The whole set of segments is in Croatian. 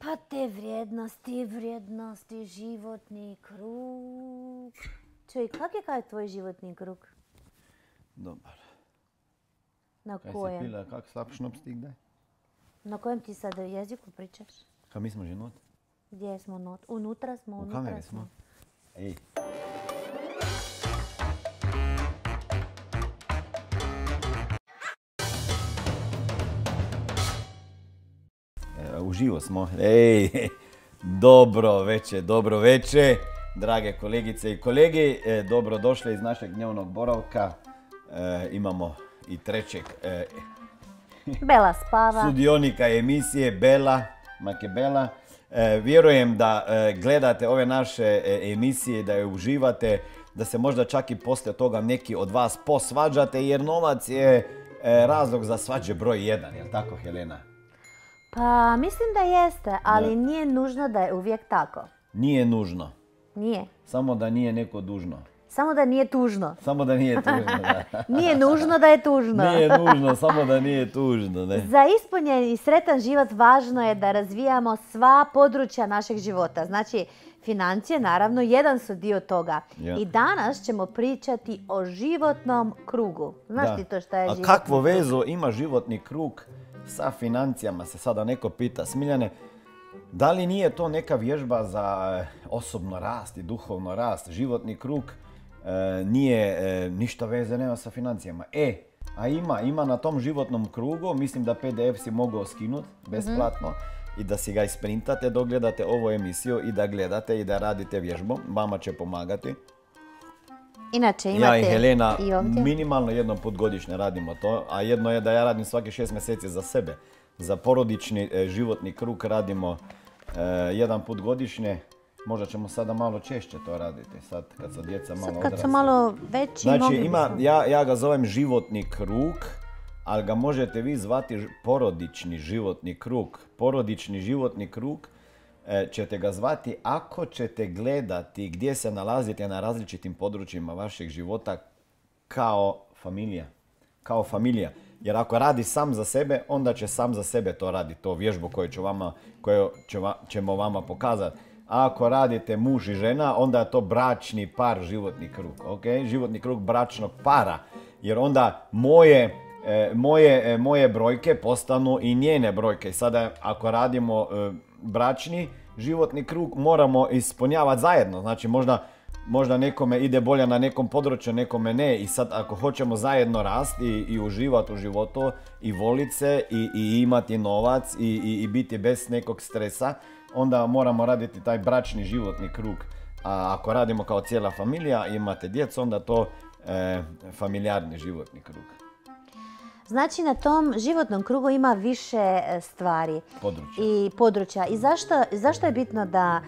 Pa te vrijednosti, životni krug. Čuj, kak je tvoj životni krug? Dobar. Na Kaj kojem? si pila, kak slab šnops ti kdaj? Na kojem ti sad jeziku pričaš? Kaj mi smo že not? Gdje smo not? Unutra smo, U unutra kameri smo. smo. Ej. Uživo smo. Ej, dobro veče, drage kolegice i kolegi. Dobrodošli iz našeg dnevnog boravka. Imamo i trećeg Bela spava. sudionika emisije, Bela, Makebela. Vjerujem da gledate ove naše emisije, da je uživate, da se možda čak i poslije toga neki od vas posvađate, jer novac je razlog za svađe broj 1, jel tako, Helena? Pa mislim da jeste, ali nije nužno da je uvijek tako. Nije nužno, Nije. samo da nije neko dužno. Samo da nije tužno. Samo da nije tužno, da. Nije nužno da je tužno. Nije nužno, samo da nije tužno, ne. Za ispunjen i sretan život važno je da razvijamo sva područja našeg života. Znači, financije naravno jedan su dio toga. Ja. I danas ćemo pričati o životnom krugu. Znaš ti to što je životni A kakvu krug? vezu ima životni krug sa financijama, se sada neko pita. Smiljane, da li nije to neka vježba za osobno rast i duhovno rast? Životni krug nije ništa veze nema sa financijama. A ima na tom životnom krugu, mislim da PDF si mogao skinuti besplatno i da si ga isprintate dok gledate ovu emisiju i da gledate i da radite vježbu. Vama će pomagati. Inače imate Ja i Helena i ovdje. minimalno jednom put godišnje radimo to, a jedno je da ja radim svaki 6 mjeseci za sebe. Za porodični životni krug radimo jedan put godišnje. Možda ćemo sada malo češće to raditi, sad kad su djeca malo odrasla. Kad su malo veći, Znači, mogli bismo. ja ga zovem životni krug, ali ga možete vi zvati porodični životni krug. Porodični životni krug ćete ga zvati ako ćete gledati gdje se nalazite na različitim područjima vašeg života kao familija. Kao familija. Jer ako radi sam za sebe, onda će sam za sebe to raditi, to vježbu koju ćemo vama pokazati. A ako radite muž i žena, onda je to bračni par životni krug. Okay? Životni krug bračnog para. Jer onda moje brojke postanu i njene brojke. Sada ako radimo bračni životni krug, moramo ispunjavati zajedno. Znači možda nekome ide bolje na nekom području, nekome ne. I sad ako hoćemo zajedno rasti i uživati u životu i voliti se i imati novac i biti bez nekog stresa, onda moramo raditi taj bračni životni krug. A ako radimo kao cijela familija i imate djecu, onda to familijarni životni krug. Znači, na tom životnom krugu ima više stvari. Područja. I zašto je bitno da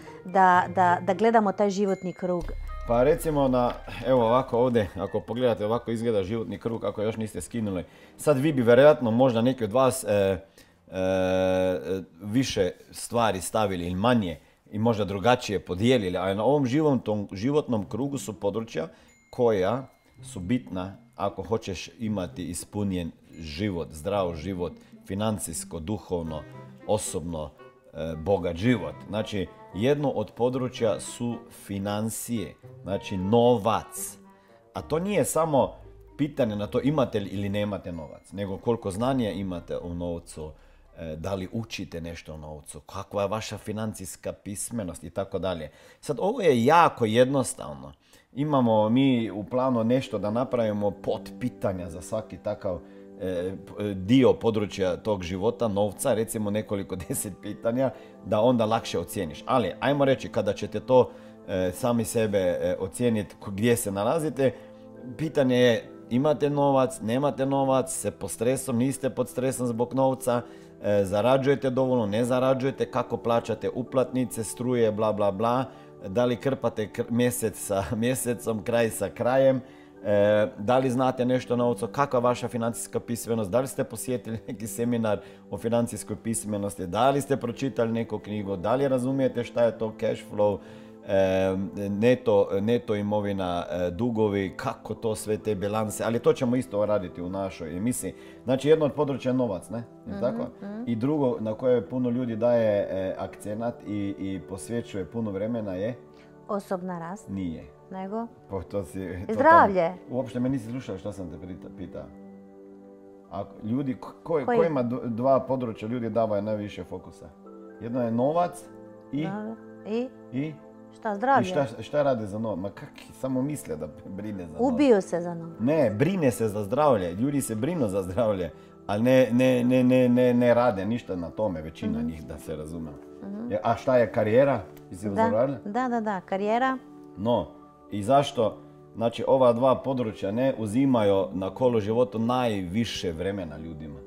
gledamo taj životni krug? Pa recimo evo ovako ovdje, ako pogledate ovako izgleda životni krug, ako još niste skinuli. Sad vi bi vjerojatno možda neki od vas više stvari stavili ili manje i možda drugačije podijelili, a na ovom životnom krugu su područja koja su bitna ako hoćeš imati ispunjen život, zdrav život, financijsko, duhovno, osobno, bogat život. Znači, jedno od područja su financije, znači novac. A to nije samo pitanje na to imate li ili nemate novac, nego koliko znanja imate o novcu, da li učite nešto o novcu, kakva je vaša financijska pismenost i tako dalje. Sad, ovo je jako jednostavno. Imamo mi u planu nešto da napravimo podpitanja za svaki takav dio područja tog života, novca, recimo nekoliko 10 pitanja, da onda lakše ocijeniš. Ali, ajmo reći, kada ćete to sami sebe ocijeniti gdje se nalazite, pitanje je imate novac, nemate novac, ste pod stresom, niste pod stresom zbog novca, zarađujete dovoljno, ne zarađujete, kako plaćate uplatnice, struje, bla bla bla, da li krpate mjesec sa mjesecom, kraj sa krajem, da li znate nešto o novcu, kakva je vaša financijska pismenost, da li ste posjetili neki seminar o financijskoj pismenosti, da li ste pročitali neku knjigu, da li razumijete šta je to cash flow, neto imovina, dugovi, kako to sve te bilance, ali to ćemo isto raditi u našoj emisiji. Znači jedno od područja je novac, ne? Tako? I drugo na koje puno ljudi daje akcenat i posvećuje puno vremena je? Osobna rast. Nije. Nego? Zdravlje. Uopšte me nisi slušao što sam te pitao. Ljudi, kojima dva područja ljudi davaju najviše fokusa? Jedno je novac i šta, zdravlje? I šta rade za novac? Ma samo misle da brine za novac. Ubiju se za novac. Ne, brine se za zdravlje. Ljudi se brinu za zdravlje, ali ne rade ništa na tome, većina njih, da se razume. A šta je karijera? Da, karijera. No, i zašto? Znači, ova dva područja ne uzimaju na kolo životu najviše vremena ljudima.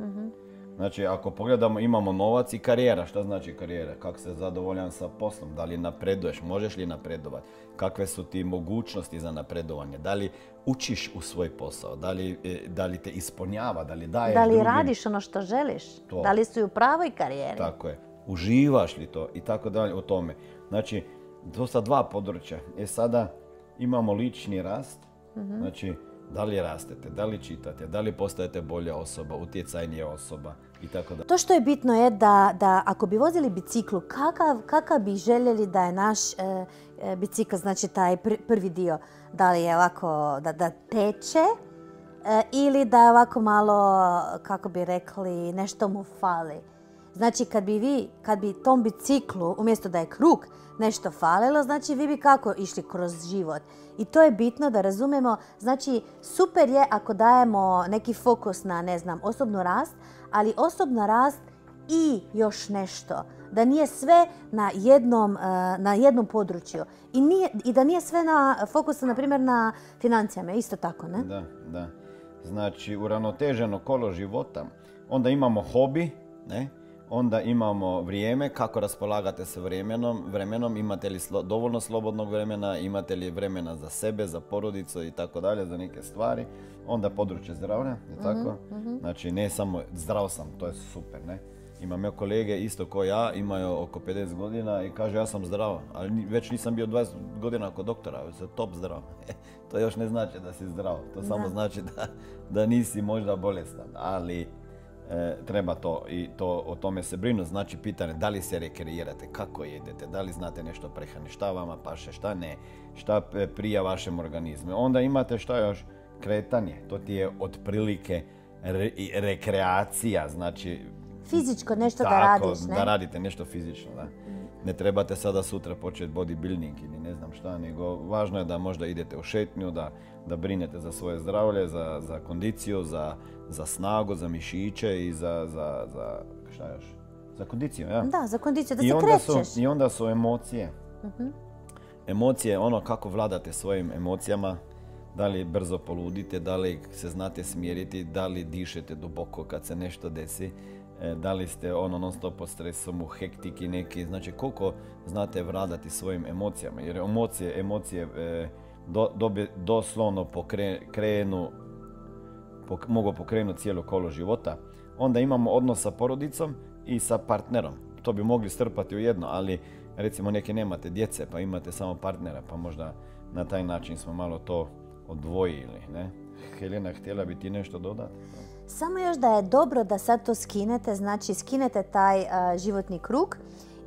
Znači, ako pogledamo, imamo novac i karijera. Šta znači karijera? Kako se zadovoljan sa poslom? Da li napreduješ? Možeš li napredovati? Kakve su ti mogućnosti za napredovanje? Da li učiš u svoj posao? Da li te ispunjava? Da li daješ drugim? Da li radiš ono što želiš? Da li si u pravoj karijeri? Tako je. Uživaš li to? I tako dalje o tome. Znači, to su dva područja. Sada imamo lični rast. Znači, da li rastete, da li čitate, da li postajete bolja osoba, utjecajnija osoba i tako da. To što je bitno je da ako bi vozili biciklu, kakav bi željeli da je naš bicikl, znači taj prvi dio, da li je ovako da teče ili da je ovako malo, kako bi rekli, nešto mu fali. Znači kad bi tom biciklu, umjesto da je krug, nešto falilo, znači vi bi kako išli kroz život. I to je bitno da razumemo, znači super je ako dajemo neki fokus na, ne znam, osobnu rast, ali osobna rast i još nešto. Da nije sve na jednom području. I da nije sve na fokusu, na primjer, na financijama. Isto tako, ne? Da. Znači, uravnoteženo kolo života. Onda imamo hobi, ne? Onda imamo vrijeme, kako raspolagate sa vremenom, imate li dovoljno slobodnog vremena, imate li vremena za sebe, za porodicu i tako dalje, za neke stvari. Onda područje zdravlja, je tako? Znači, ne samo zdrav sam, to je super, ne? Imam kolege isto kao ja, imaju oko 50 godina i kaže ja sam zdrav, ali već nisam bio 20 godina kod doktora, sam top zdrav. To još ne znači da si zdrav, to samo znači da nisi možda bolestan, ali treba to i o tome se brinu. Znači, pitanje da li se rekreirate, kako jedete, da li znate nešto o prehrani, šta vama paše, šta ne, šta prija vašem organizmu. Onda imate šta još? Kretanje, to ti je otprilike rekreacija, znači fizičko nešto da radiš, ne? Da radite nešto fizično, da. Ne trebate sada sutra početi bodybuilding ili ne znam šta, nego važno je da možda idete u šetnju, da brinete za svoje zdravlje, za kondiciju, za snagu, za mišiće i za šta još? Za kondiciju, ja? Da, za kondiciju, da se krećeš. I onda su emocije. Emocije, ono kako vladate svojim emocijama, da li brzo poludite, da li se znate smiriti, da li dišete duboko kad se nešto desi, da li ste non stop pod stresom, u hektiki neki, znači koliko znate vladati svojim emocijama, jer emocije doslovno mogu pokrenuti cijelo kolo života. Onda imamo odnos sa porodicom i sa partnerom. To bi mogli strpati u jedno, ali recimo neki nemate djece pa imate samo partnera, pa možda na taj način smo malo to odvojili, ne? Helena, htjela bi ti nešto dodati? Samo još da je dobro da sad to skinete, znači skinete taj životni krug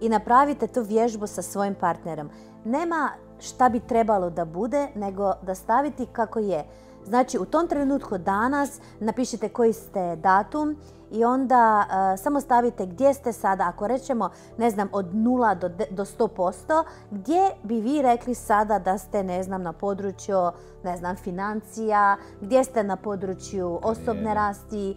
i napravite tu vježbu sa svojim partnerom. Nema šta bi trebalo da bude, nego da staviti kako je. Znači, u tom trenutku danas napišite koji ste datum i onda samo stavite gdje ste sada. Ako rećemo, ne znam, od 0 do 100%, gdje bi vi rekli sada da ste, ne znam, na području, ne znam, financija, gdje ste na području osobne rasti,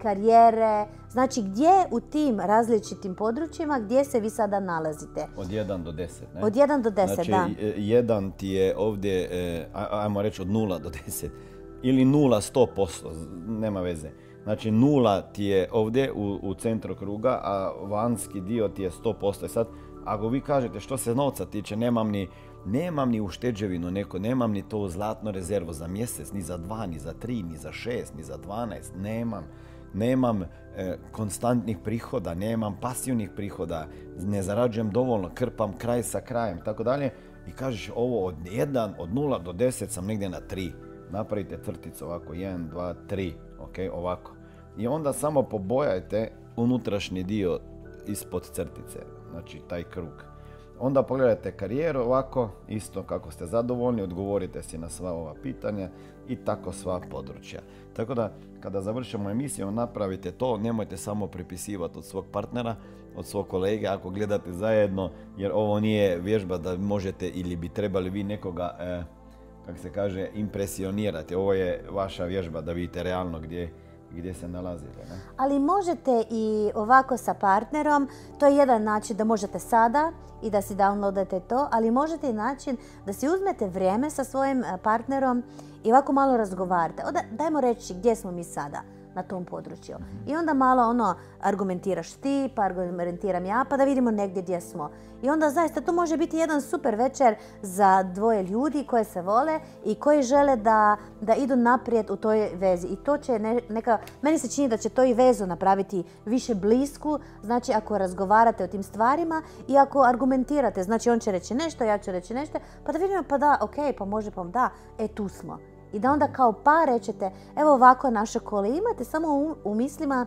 karijere. Znači, gdje u tim različitim područjima, gdje se vi sada nalazite? Od 1 do 10, ne? Od 1 do 10, znači, da. Znači, 1 ti je ovdje, ajmo reći od 0 do 10, ili 0 100%, nema veze. Znači, 0 ti je ovdje u centru kruga, a vanjski dio ti je 100%. Sad, ako vi kažete što se novca tiče, nemam ni ušteđevinu neko, nemam ni to zlatnu rezervu za mjesec, ni za 2, ni za 3, ni za 6, ni za 12, nemam. nemam konstantnih prihoda, nemam pasivnih prihoda, ne zarađujem dovoljno, krpam kraj sa krajem, tako dalje. I kažeš ovo od 0 do 10 sam negdje na 3. Napravite crticu ovako, 1, 2, 3, ok, ovako. I onda samo pobojajte unutrašnji dio ispod crtice, znači taj krug. Onda pogledajte karijeru ovako, isto kako ste zadovoljni, odgovorite si na sva ova pitanja i tako sva područja. Tako da, kada završimo emisiju, napravite to, nemojte samo prepisivati od svog partnera, od svog kolege, ako gledate zajedno, jer ovo nije vježba da možete ili bi trebali vi nekoga, kako se kaže, impresionirati. Ovo je vaša vježba da vidite realno gdje se nalazite. Ne? Ali možete i ovako sa partnerom, to je jedan način da možete sada i da si downloadate to, ali možete i način da si uzmete vrijeme sa svojim partnerom i ovako malo razgovarate. Dajmo reći gdje smo mi sada na tom području. I onda malo argumentiraš ti, pa argumentiram ja, pa da vidimo negdje gdje smo. I onda zaista to može biti jedan super večer za dvoje ljudi koje se vole i koji žele da idu naprijed u toj vezi. I to će meni se čini da će to i vezu napraviti više blisku, znači ako razgovarate o tim stvarima i ako argumentirate, znači on će reći nešto, ja ću reći nešto, pa da vidimo, pa da, ok, pa može, pa da, tu smo. I da onda kao par rečete, evo ovako naše kole, imate samo u mislima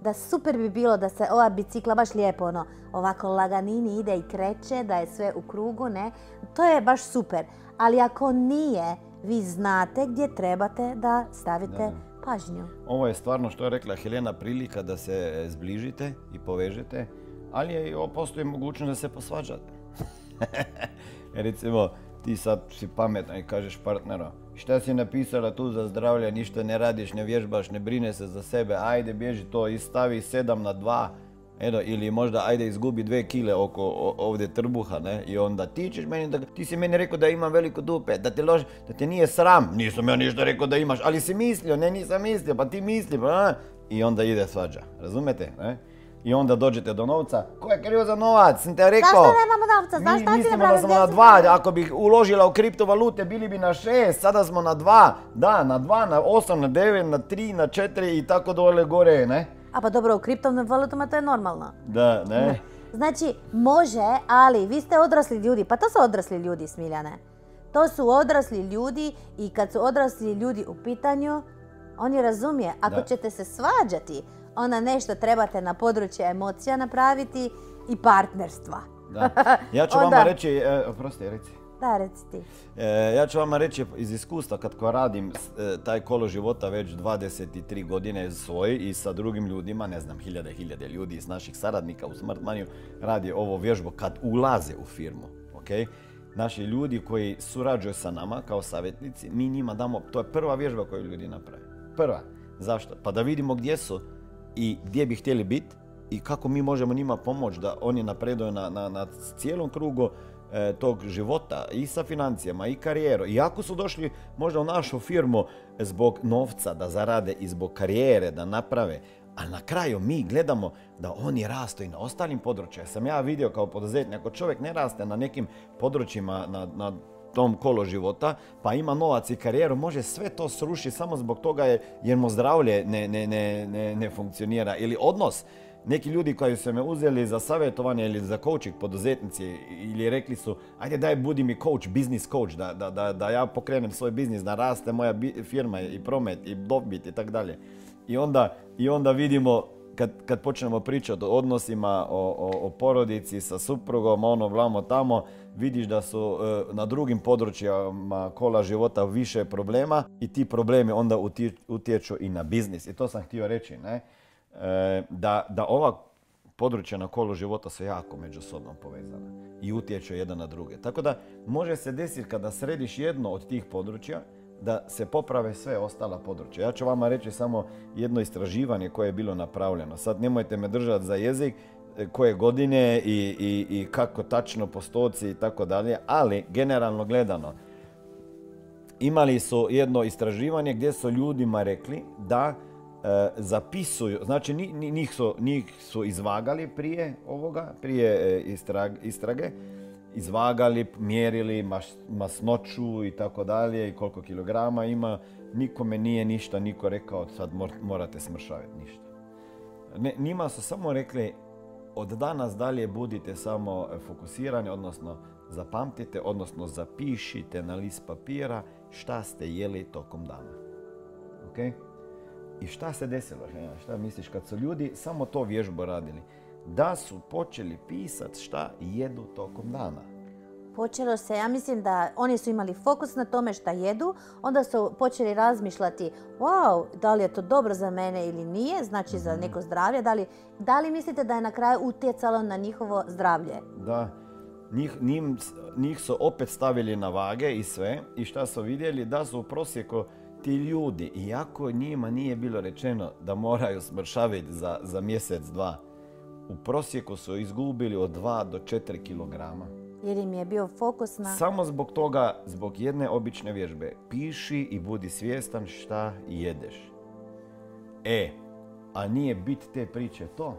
da super bi bilo da se ova bicikla baš lijepo ovako laganini ide i kreće, da je sve u krugu, ne? To je baš super. Ali ako nije, vi znate gdje trebate da stavite pažnju. Ovo je stvarno, što je rekla Helena, prilika da se zbližite i povežete, ali postoji mogućnost da se posvađate. Recimo, ti sad si pametan i kažeš partneru, šta si napisala tu za zdravlje, ništa ne radiš, ne vježbaš, ne brine se za sebe, ajde bježi to i stavi 7 na 2, ili možda ajde izgubi 2 kile oko ovdje trbuha, ne, i onda ti ćeš meni, ti si meni rekao da imam veliko dupe, da te nije sram, nisam ja ništa rekao da imaš, ali si mislio, ne nisam mislio, pa ti misli, i onda ide svađa, razumete, ne? I onda dođete do novca. Ko je krivo za novac? Sam te rekao. Zašto nemamo novca? Znaš šta ti mislimo da smo na 2. Ako bih uložila u kriptovalute, bili bi na 6. Sada smo na 2. Da, na 2, na 8, na 9, na 3, na 4 i tako dole gore, ne? A pa dobro, u kriptovalutama to je normalno. Da, ne? Znači, može, ali vi ste odrasli ljudi. Pa to su odrasli ljudi, Smiljane. To su odrasli ljudi i kad su odrasli ljudi u pitanju, oni razumije. Ako ćete se svađati, onda nešto trebate na području emocija napraviti i partnerstva. Da. Ja ću vama reći, oprosti, reci. Da, reci ti. Ja ću vama reći iz iskustva kad radim taj kolo života već 23 godine svoj i sa drugim ljudima, ne znam, hiljade ljudi iz naših saradnika u Smart Money radi ovo vježbu kad ulaze u firmu. Okay? Naši ljudi koji surađuju sa nama kao savjetnici, mi njima damo, to je prva vježba koju ljudi naprave. Prva. Zašto? Pa da vidimo gdje su i gdje bi htjeli biti i kako mi možemo njima pomoći da oni napreduju na cijelom krugu tog života i sa financijama i karijerom. I ako su došli možda u našu firmu zbog novca da zarade i zbog karijere da naprave, a na kraju mi gledamo da oni rastu i na ostalim područjima. Sam ja vidio kao poduzetnik, ako čovjek ne raste na nekim područjima na tom kolo života, pa ima novac i karijeru, može sve to srušiti samo zbog toga jer mu zdravlje ne funkcionira. Ili odnos. Neki ljudi koji su me uzeli za savjetovanje ili za coaching poduzetnici ili rekli su, ajde daj budi mi coach, business coach, da ja pokrenem svoj biznis, da raste moja firma i promet i dobit i tak dalje. I onda vidimo, kad počnemo pričati o odnosima, o porodici sa suprugom, vlamo tamo, vidiš da su na drugim područjima kola života više problema i ti problemi onda utječu i na biznis. I to sam htio reći, ne? Da ova područja na kolu života su jako međusobno povezana i utječu jedan na druge. Tako da može se desiti kada središ jedno od tih područja da se poprave sve ostala područja. Ja ću vama reći samo jedno istraživanje koje je bilo napravljeno. Sad nemojte me držati za jezik koje godine i kako tačno postoci i tako dalje, ali generalno gledano imali su jedno istraživanje gdje su ljudima rekli da zapisuju, znači njih su izvagali prije ovoga, prije istrage, izvagali, mjerili masnoću i tako dalje i koliko kilograma ima. Nikome nije ništa niko rekao sad morate smršaviti ništa. njima su samo rekli od danas dalje budite samo fokusirani, odnosno zapamtite, odnosno zapišite na list papira šta ste jeli tokom dana. Okay? I šta se desilo? Šta misliš kad su ljudi samo to vježbu radili? Da su počeli pisati šta jedu tokom dana. Počelo se, ja mislim da oni su imali fokus na tome šta jedu, onda su počeli razmišljati, wow, da li je to dobro za mene ili nije, znači za neko zdravlje, da li mislite da je na kraju utjecalo na njihovo zdravlje? Da, njih su opet stavili na vage i sve, i šta su vidjeli, da su u prosjeku ti ljudi, iako njima nije bilo rečeno da moraju smršaviti za mjesec, dva, u prosjeku su izgubili od 2 do 4 kilograma. Jer im je bio fokus na... Samo zbog toga, zbog jedne obične vježbe. Piši i budi svjestan šta jedeš. A nije bit te priče to.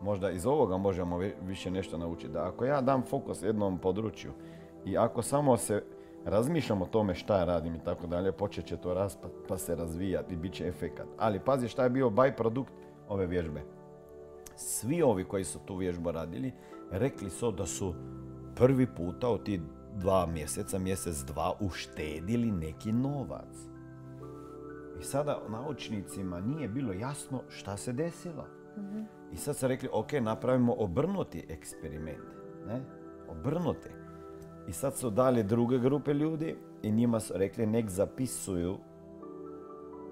Možda iz ovoga možemo više nešto naučiti. Da ako ja dam fokus jednom području i ako samo se razmišljam o tome šta radim i tako dalje, počet će to raspat pa se razvijati i bit će efekat. Ali pazi šta je bio byprodukt ove vježbe. Svi ovi koji su tu vježbu radili, rekli su da su prvi puta u tih 2 mjeseca, mjesec, 2, uštedili neki novac. I sada naučnicima nije bilo jasno šta se desilo. I sad su rekli, ok, napravimo obrnuti eksperiment. Ne? Obrnuti. I sad su dali druge grupe ljudi i njima su rekli nek zapisuju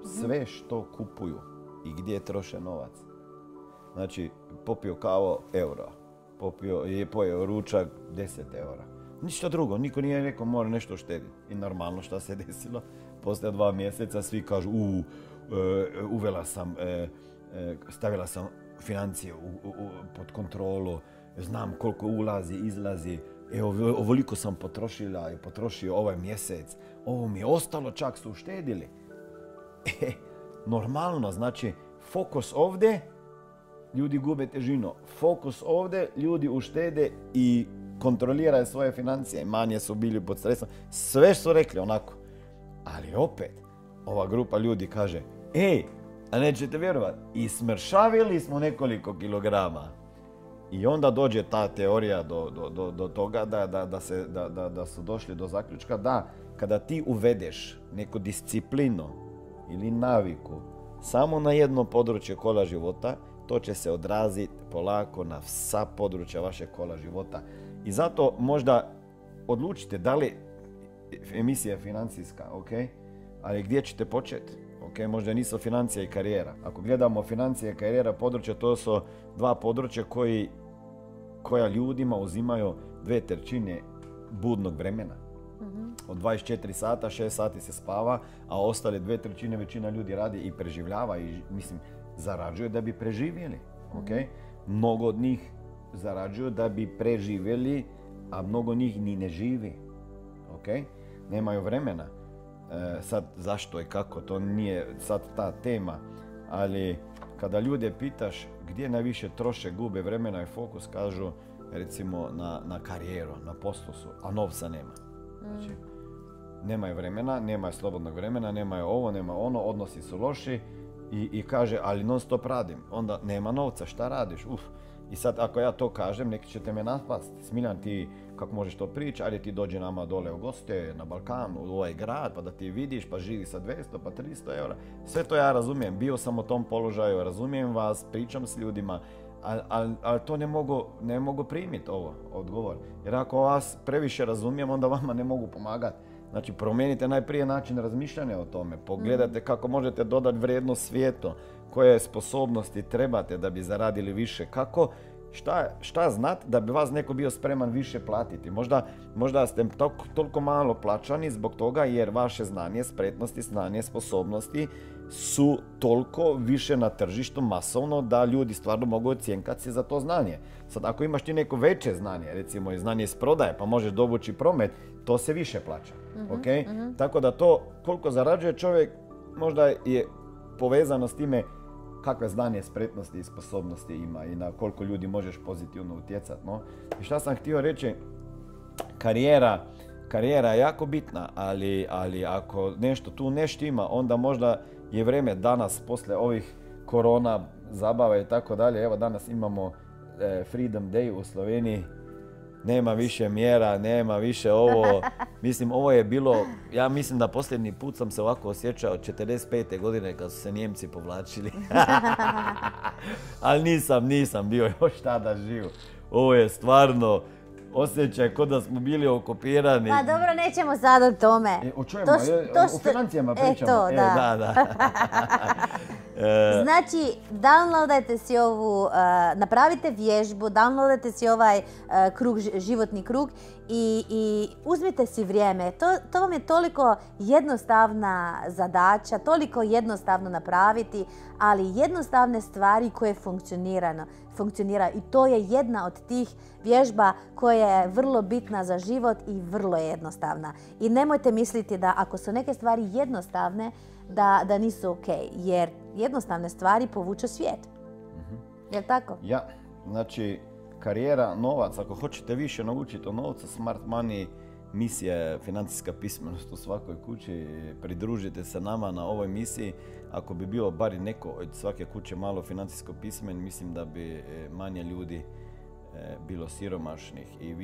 sve što kupuju i gdje troše novac. Znači, popio kavu euro. Pojeo ručak 10 eura. Ništa drugo, niko nije rekao mora nešto uštediti. I normalno šta se desilo. Poslije 2 mjeseca svi kažu stavila sam financije pod kontrolu, znam koliko ulazi, izlazi, ovoliko sam potrošio ovaj mjesec, ovo mi je ostalo, čak su uštedili. Normalno, znači fokus ovdje, ljudi gube težinu. Fokus ovdje, ljudi uštede i kontroliraju svoje financije. Manje su bili pod stresom. Sve su rekli onako. Ali opet, ova grupa ljudi kaže, a nećete vjerovati, i smršavili smo nekoliko kilograma. I onda dođe ta teorija do toga da su došli do zaključka da kada ti uvedeš neku disciplinu ili naviku samo na jedno područje kola života, to će se odraziti polako na sva područja vašeg kola života. I zato možda odlučite da li emisija je financijska, ok? Ali gdje ćete početi? Ok, možda nisu financija i karijera. Ako gledamo financija i karijera područja, to su 2 područja koja ljudima uzimaju 2/3 budnog vremena. Od 24 sata, 6 sati se spava, a ostale 2/3 većina ljudi radi i preživljava i zarađuju da bi preživjeli. Okay? Mnogo od njih zarađuju da bi preživjeli, a mnogo njih ni ne živi. Okay? Nemaju vremena. Sad zašto i kako, to nije sad ta tema, ali kada ljude pitaš gdje najviše troše, gube vremena i fokus, kažu recimo na karijeru, na poslu su, a novca nema. Znači, nemaju vremena, nemaju slobodnog vremena, nemaju ovo, nema ono, odnosi su loši i kaže, ali non stop radim. Onda nema novca, šta radiš? I sad ako ja to kažem, neki ćete me napasti. Smiljan, ti kako možeš to pričati, ajde ti dođi nama dole u goste, na Balkanu, u ovaj grad, pa da ti vidiš, pa živi sa 200, pa 300 eura. Sve to ja razumijem, bio sam u tom položaju, razumijem vas, pričam s ljudima, ali to ne mogu primiti ovo, odgovor. Jer ako vas previše razumijem, onda vama ne mogu pomagati. Znači, promijenite najprije način razmišljanja o tome, pogledajte kako možete dodati vrijednost svijetu, koje sposobnosti trebate da bi zaradili više, šta znat da bi vas neko bio spreman više platiti. Možda ste toliko malo plaćani zbog toga jer vaše znanje, spretnosti, znanje, sposobnosti su toliko više na tržištu masovno da ljudi stvarno mogu ocijenkati se za to znanje. Sad ako imaš ti neko veće znanje, recimo i znanje iz prodaje pa možeš dovući promet, to se više plaća. Okay? Tako da to koliko zarađuje čovjek možda je povezano s time kakve znanje, spretnosti i sposobnosti ima i na koliko ljudi možeš pozitivno utjecati. No? I šta sam htio reći, karijera je jako bitna, ali ako nešto tu ne štima, onda možda je vrijeme danas, poslije ovih korona zabava i tako dalje. Evo danas imamo Freedom Day u Sloveniji. Nema više mjera, nema više ovo. Mislim, ovo je bilo, ja mislim da posljednji put sam se ovako osjećao 45. godine kad su se Njemci povlačili. Ali nisam bio još tada živ. Ovo je stvarno osjećaj kao da smo bili okupirani. Pa dobro, nećemo sad o tome. O čemu? O financijama pričamo. To, da. Da. Znači, downloadajte si ovu, napravite vježbu, downloadajte si ovaj životni krug i uzmite si vrijeme. To vam je toliko jednostavna zadaća, toliko jednostavno napraviti, ali jednostavne stvari koje funkcionira i to je jedna od tih vježba koja je vrlo bitna za život i vrlo je jednostavna. I nemojte misliti da ako su neke stvari jednostavne, da nisu ok, jer jednostavne stvari povuču svijet. Je li tako? Ja, znači karijera, novac, ako hoćete više naučiti o novcu, Smart Money, misija je financijska pismenost u svakoj kući. Pridružite se nama na ovoj misiji. Ako bi bio bar neko od svake kuće malo financijsko pismen, mislim da bi manje ljudi bilo siromašnih i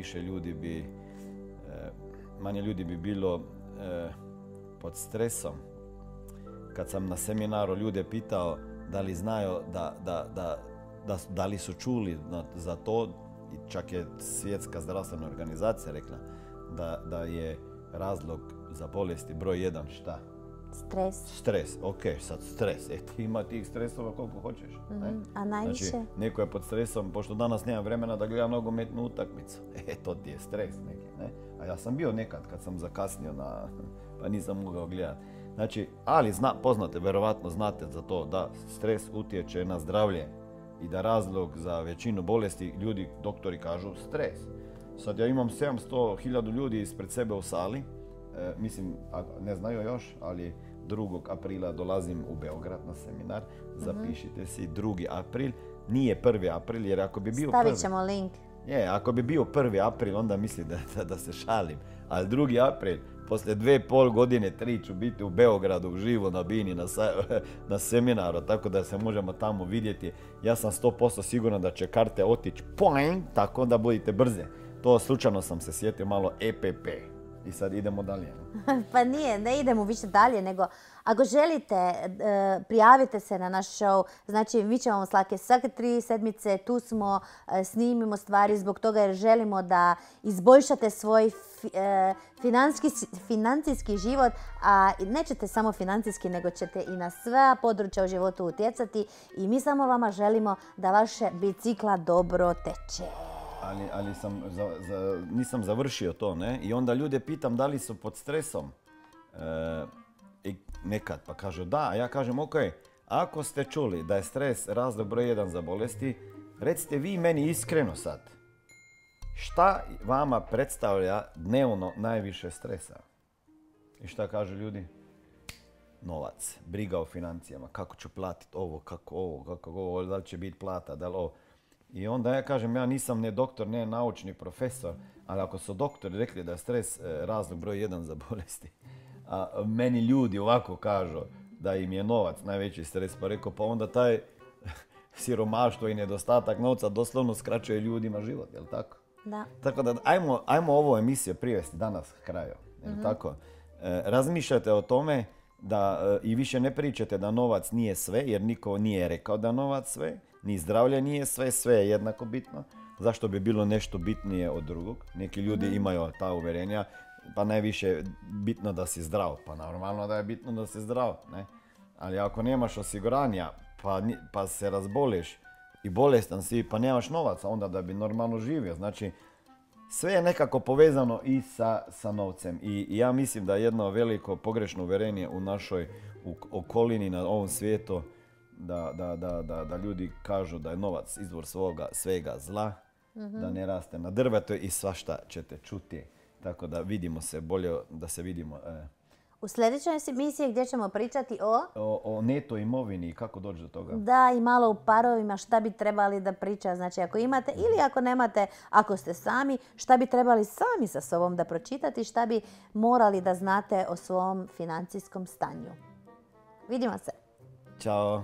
manje ljudi bi bilo pod stresom. Kad sam na seminaru ljude pitao da li znaju da li su čuli za to, i čak je Svjetska zdravstvena organizacija rekla da je razlog za bolesti broj 1 šta? Stres, ok, sad stres. Ti ima tih stresova koliko hoćeš. A najviše? Znači, neko je pod stresom, pošto danas nema vremena da gleda nogometnu utakmicu. To ti je stres neki, ne? A ja sam bio nekad kad sam zakasnio pa nisam mogao gledati. Znači, ali verovatno znate za to da stres utječe na zdravlje i da razlog za većinu bolesti ljudi, doktori kažu stres. Sad ja imam 700.000 ljudi ispred sebe u sali, mislim, ne znaju još, ali 2. aprila dolazim u Beograd na seminar, zapišite si 2. april, nije 1. april, jer ako bi bio stavit ćemo link. Ako bi bio 1. april, onda misli da se šalim, ali 2. april, poslije 2,5 godine, 3 ću biti u Beogradu uživo na Bini na seminaru, tako da se možemo tamo vidjeti. Ja sam 100% siguran da će karte otići poing, tako da budite brze. To slučajno sam se sjetio malo EPP. I sad idemo dalje. Pa ne idemo više dalje, nego ako želite, prijavite se na naš show. Znači, mi ćemo svake 3 sedmice, tu smo, snimimo stvari zbog toga jer želimo da izboljšate svoj financijski život, a nećete samo financijski, nego ćete i na sva područja u životu utjecati i mi samo vama želimo da vaše bicikla dobro teče. Ali nisam završio to, ne? I onda ljude pitam da li su pod stresom. I nekad pa kažu da, a ja kažem ok, ako ste čuli da je stres razlog broj 1 za bolesti, recite vi meni iskreno sad. Šta vama predstavlja dnevno najviše stresa? I šta kažu ljudi? Novac, briga o financijama, kako ću platiti ovo, kako ovo, da li će biti plata, da li ovo. I onda ja kažem, ja nisam ne doktor, ne naučni profesor, ali ako su doktori rekli da je stres razlog broj 1 za bolesti, a meni ljudi ovako kažu da im je novac najveći stres, pa rekao, pa onda taj siromaštvo i nedostatak novca doslovno skraćuje ljudima život, jel tako? Da. Tako da ajmo ovu emisiju privesti danas kraju, jel tako? Razmišljate o tome da i više ne pričate da novac nije sve, jer niko nije rekao da novac sve, ni zdravlje nije sve, sve je jednako bitno. Zašto bi bilo nešto bitnije od drugog? Neki ljudi imaju ta uvjerenja, pa najviše je bitno da si zdrav. Pa normalno da je bitno da si zdrav, ne? Ali ako nemaš osiguranja, pa se razboliš i bolestan si, pa nemaš novaca onda da bi normalno živio. Znači, sve je nekako povezano i sa novcem. I ja mislim da je jedno veliko pogrešno uvjerenje u našoj okolini na ovom svijetu da ljudi kažu da je novac izvor svega zla, da ne raste na drvetu i svašta ćete čuti. Tako da vidimo se, bolje da se vidimo. U sljedećoj emisiji gdje ćemo pričati o neto imovini i kako doći do toga. Da, i malo u parovima šta bi trebali da priča. Znači, ako imate ili ako nemate, ako ste sami, šta bi trebali sami sa sobom da pročitati, šta bi morali da znate o svom financijskom stanju. Vidimo se. Ćao.